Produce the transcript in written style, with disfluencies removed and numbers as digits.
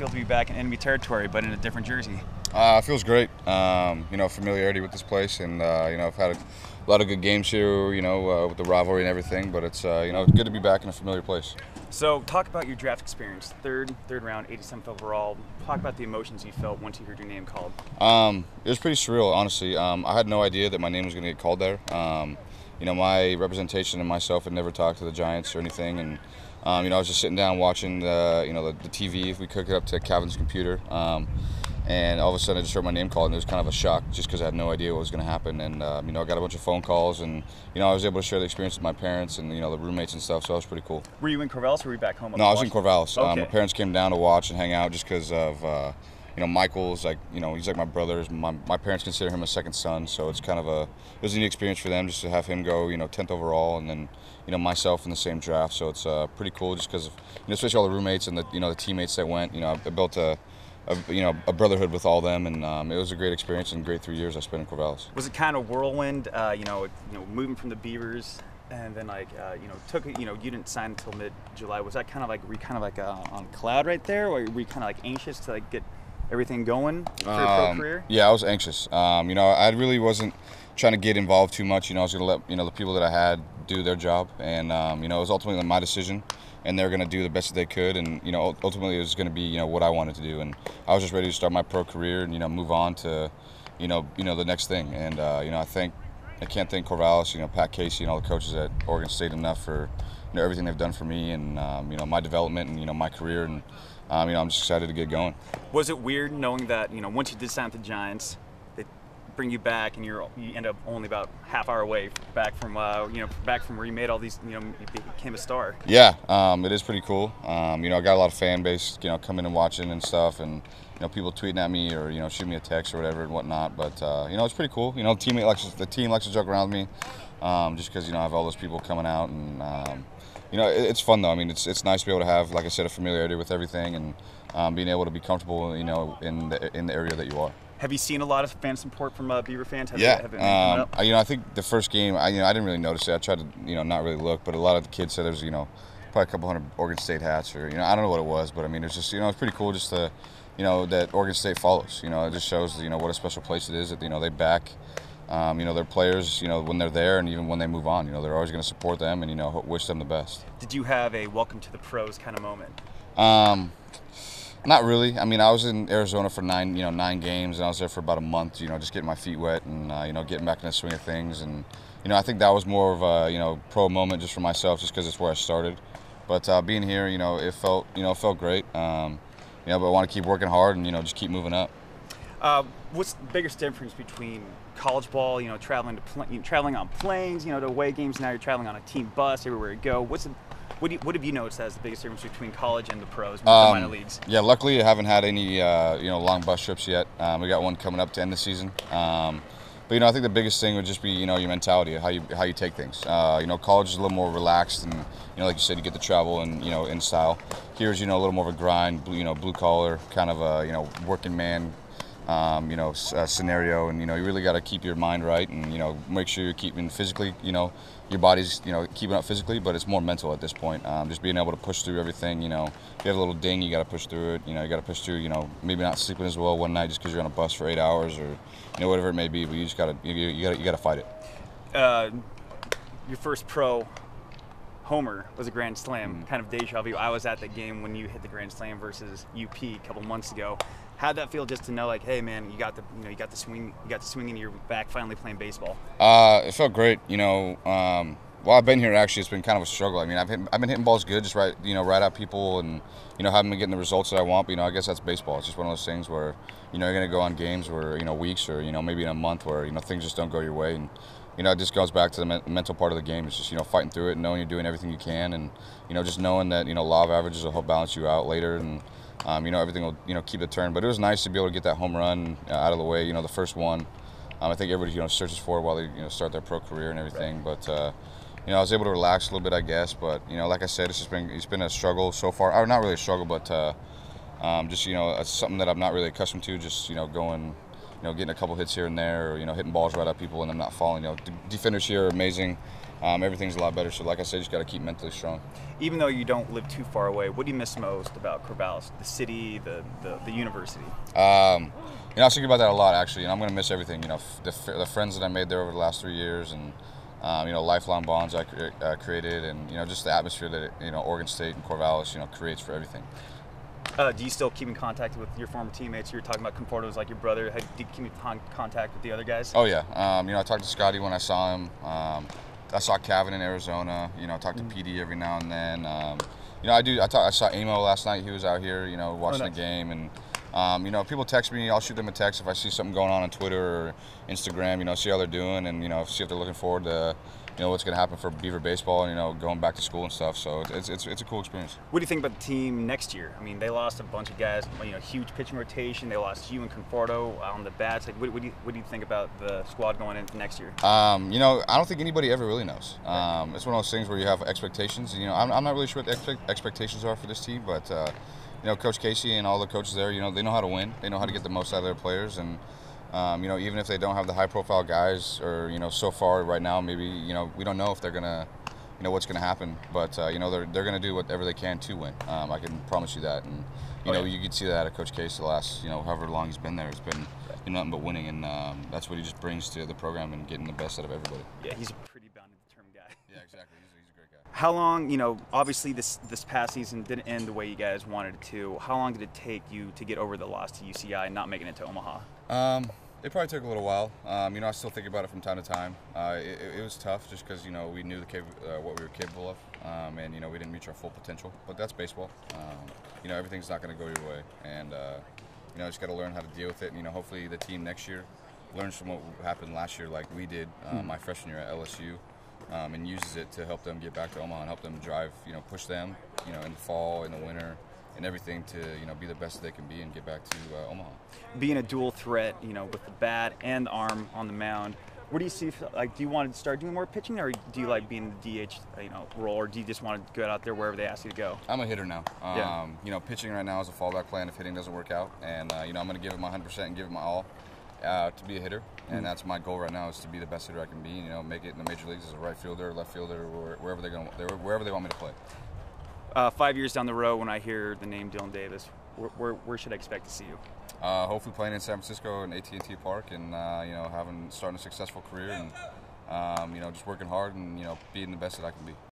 feel to be back in enemy territory, but in a different jersey? It feels great. Familiarity with this place, and I've had a lot of good games here. With the rivalry and everything. But it's it's good to be back in a familiar place. So, talk about your draft experience. Third round, 87th overall. Talk about the emotions you felt once you heard your name called. It was pretty surreal, honestly. I had no idea that my name was going to get called there. My representation and myself had never talked to the Giants or anything, and I was just sitting down watching the TV. We cooked it up to Kevin's computer, and all of a sudden I just heard my name called, and it was kind of a shock, just because I had no idea what was going to happen. And I got a bunch of phone calls, and I was able to share the experience with my parents and the roommates and stuff. So that was pretty cool. Were you in Corvallis or were you back home? No, I was in Corvallis. Okay. My parents came down to watch and hang out just because of Michael's he's like my brother. My parents consider him a second son, so it's kind of it was a neat experience for them just to have him go 10th overall, and then myself in the same draft. So it's pretty cool just because of especially all the roommates and the teammates that went. I built a brotherhood with all them, and it was a great experience and great 3 years I spent in Corvallis. Was it kind of whirlwind? Moving from the Beavers, and then you didn't sign until mid-July. Was that kind of were you kind of on cloud right there, or were you kind of anxious to get everything going for your pro career? Yeah, I was anxious. I really wasn't trying to get involved too much. I was going to let the people that I had do their job, and it was ultimately my decision, and they're going to do the best that they could, and ultimately it was going to be what I wanted to do, and I was just ready to start my pro career and move on to the next thing. And I can't thank Corvallis, Pat Casey and all the coaches at Oregon State enough for everything they've done for me and my development and my career, and I'm just excited to get going. Was it weird knowing that once you did sign with the Giants, they bring you back and you end up only about half hour away back from where you made all these you became a star? Yeah, it is pretty cool. I got a lot of fan base coming and watching and stuff, and people tweeting at me or shooting me a text or whatever and whatnot. But it's pretty cool. The team likes to joke around with me just because I have all those people coming out, and it's fun though. I mean, it's nice to be able to have, like I said, a familiarity with everything, and being able to be comfortable, in the area that you are. Have you seen a lot of fan support from Beaver fans? I think the first game, I didn't really notice it. I tried to, not really look, but a lot of the kids said there's, probably a couple hundred Oregon State hats, or I don't know what it was, but I mean, it's just, it's pretty cool just to, that Oregon State follows. It just shows, what a special place it is that, they back. Their players, when they're there and even when they move on, they're always going to support them and, wish them the best. Did you have a welcome to the pros kind of moment? Not really. I mean, I was in Arizona for nine games, and I was there for about a month, just getting my feet wet and, getting back in the swing of things. And, I think that was more of a, pro moment just for myself, just because it's where I started. But being here, it felt great. But I want to keep working hard and, just keep moving up. What's the biggest difference between college ball, traveling on planes, to away games? Now you're traveling on a team bus everywhere you go. What have you noticed as the biggest difference between college and the pros, the minor leagues? Yeah, luckily I haven't had any long bus trips yet. We got one coming up to end the season. But I think the biggest thing would just be your mentality, how you take things. College is a little more relaxed, and like you said, you get to travel and in style. Here's a little more of a grind, blue collar kind of a working man. Scenario, and you really got to keep your mind right, and make sure you're keeping physically, your body's keeping up physically, but it's more mental at this point. Just being able to push through everything. If you have a little ding, you got to push through it. You got to push through. Maybe not sleeping as well one night just because you're on a bus for 8 hours or whatever it may be. But you just got to fight it. Your first pro homer was a grand slam, kind of deja vu. I was at the game when you hit the grand slam versus UP a couple months ago. How'd that feel, just to know, hey man, you got the swing in your back, finally playing baseball? It felt great. While I've been here, actually, it's been kind of a struggle. I mean, I've been hitting balls good, just right at people, and haven't been getting the results that I want. But I guess that's baseball. It's just one of those things where you're gonna go on games where weeks or maybe in a month where things just don't go your way, and it just goes back to the mental part of the game. It's just fighting through it, and knowing you're doing everything you can, and just knowing that law of averages will help balance you out later, and everything will keep the turn. But it was nice to be able to get that home run out of the way, the first one. I think everybody searches for it while they start their pro career and everything. But I was able to relax a little bit, I guess. But like I said, it's been a struggle so far. Or not really a struggle, but just it's something that I'm not really accustomed to. Just going, getting a couple hits here and there, or hitting balls right at people and them not falling. Defenders here are amazing. everything's a lot better. So like I said, you just got to keep mentally strong. Even though you don't live too far away, what do you miss most about Corvallis? The city, the university? I was thinking about that a lot, actually, and I'm going to miss everything. The friends that I made there over the last 3 years, and lifelong bonds I created, and just the atmosphere that Oregon State and Corvallis creates for everything. Do you still keep in contact with your former teammates? You were talking about Conforto was like your brother. Do you keep in contact with the other guys? Oh yeah. I talked to Scotty when I saw him. I saw Kevin in Arizona. I talked to PD every now and then. I saw Amo last night. He was out here, watching the game, and people text me. I'll shoot them a text if I see something going on Twitter or Instagram. See how they're doing, and see if they're looking forward to what's going to happen for Beaver baseball, and going back to school and stuff. So it's a cool experience. What do you think about the team next year? I mean, they lost a bunch of guys. Huge pitching rotation. They lost you and Conforto on the bats. Like, what do you think about the squad going into next year? I don't think anybody ever really knows. It's one of those things where you have expectations. I'm not really sure what the expectations are for this team, but Coach KEZI and all the coaches there, they know how to win. They know how to get the most out of their players, and even if they don't have the high-profile guys, or so far right now, maybe we don't know if they're gonna, what's gonna happen. But they're gonna do whatever they can to win. I can promise you that. And you can see that out of Coach KEZI the last however long he's been there. It's been nothing but winning, and that's what he just brings to the program and getting the best out of everybody. Yeah, he's a pretty bound-to-determined guy. Yeah, exactly. He's a great guy. How long, obviously this past season didn't end the way you guys wanted it to. How long did it take you to get over the loss to UCI and not making it to Omaha? It probably took a little while. I still think about it from time to time. It was tough just because, we knew what we were capable of, and, we didn't reach our full potential. But that's baseball. Everything's not going to go your way. And, just got to learn how to deal with it. And, hopefully the team next year learns from what happened last year like we did my freshman year at LSU, and uses it to help them get back to Omaha and help them drive, push them, in the fall, in the winter, and everything to be the best they can be and get back to Omaha. Being a dual threat, with the bat and the arm on the mound, what do you see? Do you want to start doing more pitching, or do you like being the DH, role, or do you just want to go out there wherever they ask you to go? I'm a hitter now. Pitching right now is a fallback plan if hitting doesn't work out, and I'm going to give it my 100% and give it my all to be a hitter, and that's my goal right now, is to be the best hitter I can be. Make it in the major leagues as a right fielder, left fielder, or wherever they want me to play. 5 years down the road, when I hear the name Dylan Davis, where should I expect to see you? Hopefully playing in San Francisco in AT&T Park, and starting a successful career, and just working hard and being the best that I can be.